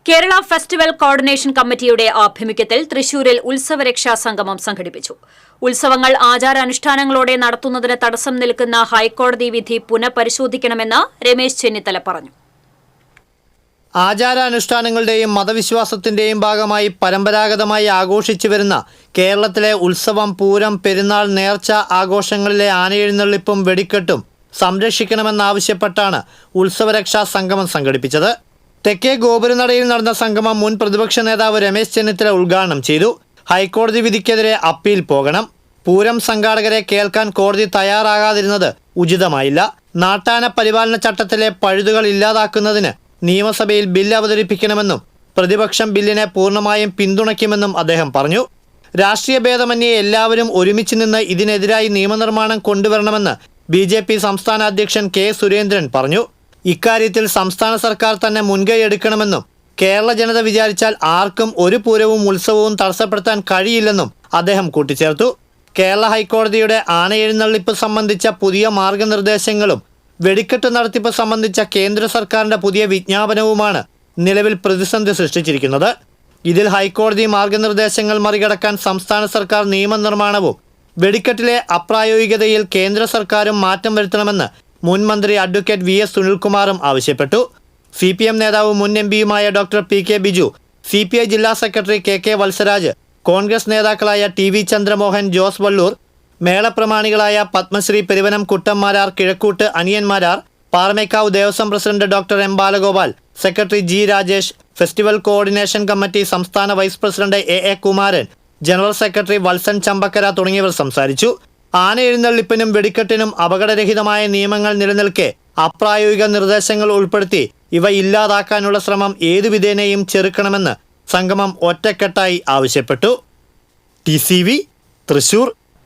Kerala festival coordination കമ്മിറ്റിയുടെ ആഭിമുഖ്യത്തിൽ തൃശൂരിൽ ഉത്സവരക്ഷാ സംഗമം സംഘടിപ്പിച്ചു. ഉത്സവങ്ങൾ ആചാരാനുഷ്ഠാനങ്ങളോടെ നടത്തുന്നതിന് തടസ്സം നിൽക്കുന്ന ഹൈക്കോടതി വിധി പുനഃപരിശോധിക്കണമെന്ന് രമേശ് ചെന്നിത്തല പറഞ്ഞു. ആചാരാനുഷ്ഠാനങ്ങളുടെയും മതവിശ്വാസത്തിന്റെയും ഭാഗമായി പരമ്പരാഗതമായി ആഘോഷിച്ചു വരുന്ന കേരളത്തിലെ ഉത്സവം, പൂരം, പെരുന്നാൾ, നേർച്ച ആഘോഷങ്ങളിലെ ആനയെഴുന്നള്ളിപ്പും വെടിക്കെട്ടും സംരക്ഷിക്കണമെന്നാവശ്യപ്പെട്ടാണ് ഉത്സവരക്ഷാ സംഗമം സംഘടിപ്പിച്ചത്. തെക്കേ ഗോപുരനടയിൽ നടന്ന സംഗമം മുൻ പ്രതിപക്ഷ നേതാവ് രമേശ് ചെന്നിത്തല ഉദ്ഘാടനം ചെയ്തു. ഹൈക്കോടതി വിധിക്കെതിരെ അപ്പീൽ പോകണം. പൂരം സംഘാടകരെ കേൾക്കാൻ കോടതി തയ്യാറാകാതിരുന്നത് ഉചിതമായില്ല. നാട്ടാന പരിപാലന ചട്ടത്തിലെ പഴുതുകൾ ഇല്ലാതാക്കുന്നതിന് നിയമസഭയിൽ ബില്ല് അവതരിപ്പിക്കണമെന്നും പ്രതിപക്ഷം ബില്ലിനെ പൂർണ്ണമായും പിന്തുണയ്ക്കുമെന്നും അദ്ദേഹം പറഞ്ഞു. രാഷ്ട്രീയ ഭേദമന്യേ എല്ലാവരും ഒരുമിച്ച് നിന്ന് ഇതിനെതിരായി നിയമനിർമ്മാണം കൊണ്ടുവരണമെന്ന് BJP സംസ്ഥാന അധ്യക്ഷൻ K. സുരേന്ദ്രൻ പറഞ്ഞു. ഇക്കാര്യത്തിൽ സംസ്ഥാന സർക്കാർ തന്നെ മുൻകൈ എടുക്കണമെന്നും കേരള ജനത വിചാരിച്ചാൽ ആർക്കും ഒരു പൂരവും ഉത്സവവും തടസ്സപ്പെടുത്താൻ കഴിയില്ലെന്നും അദ്ദേഹം കൂട്ടിച്ചേർത്തു. കേരള ഹൈക്കോടതിയുടെ ആനയെഴുന്നള്ളിപ്പ് സംബന്ധിച്ച പുതിയ മാർഗനിർദ്ദേശങ്ങളും വെടിക്കെട്ട് നടത്തിപ്പ് സംബന്ധിച്ച കേന്ദ്ര സർക്കാരിന്റെ പുതിയ വിജ്ഞാപനവുമാണ് നിലവിൽ പ്രതിസന്ധി സൃഷ്ടിച്ചിരിക്കുന്നത്. ഇതിൽ ഹൈക്കോടതി മാർഗനിർദ്ദേശങ്ങൾ മറികടക്കാൻ സംസ്ഥാന സർക്കാർ നിയമനിർമ്മാണവും വെടിക്കെട്ടിലെ അപ്രായോഗികതയിൽ കേന്ദ്ര സർക്കാരും മാറ്റം വരുത്തണമെന്ന് മുൻ മന്ത്രി അഡ്വക്കേറ്റ് VS സുനിൽകുമാറും ആവശ്യപ്പെട്ടു. CPM നേതാവ് മുൻ MPയുമായ ഡോക്ടർ PK ബിജു, CPI ജില്ലാ സെക്രട്ടറി KK വത്സരാജ്, കോൺഗ്രസ് നേതാക്കളായ TV ചന്ദ്രമോഹൻ, ജോസ് വള്ളൂർ, മേളപ്രമാണികളായ Padmashri Peruvanam Kuttan Marar, Kizhakkoottu Aniyan Marar, Paramekkavu Devaswom president doctor M. Balagopal, secretary G. Rajesh, festival coordination committee സംസ്ഥാന vice president A. Kumaran, general secretary Valsan Champakkara തുടങ്ങിയവർ സംസാരിച്ചു. ആന എഴുന്നള്ളിപ്പിനും വെടിക്കെട്ടിനും അപകടരഹിതമായ നിയമങ്ങൾ നിലനിൽക്കെ അപ്രായോഗിക നിർദ്ദേശങ്ങൾ ഉൾപ്പെടുത്തി ഇവ ഇല്ലാതാക്കാനുള്ള ശ്രമം ഏതു വിധേനയും ചെറുക്കണമെന്ന് സംഗമം ഒറ്റക്കെട്ടായി ആവശ്യപ്പെട്ടു. TCV തൃശൂർ.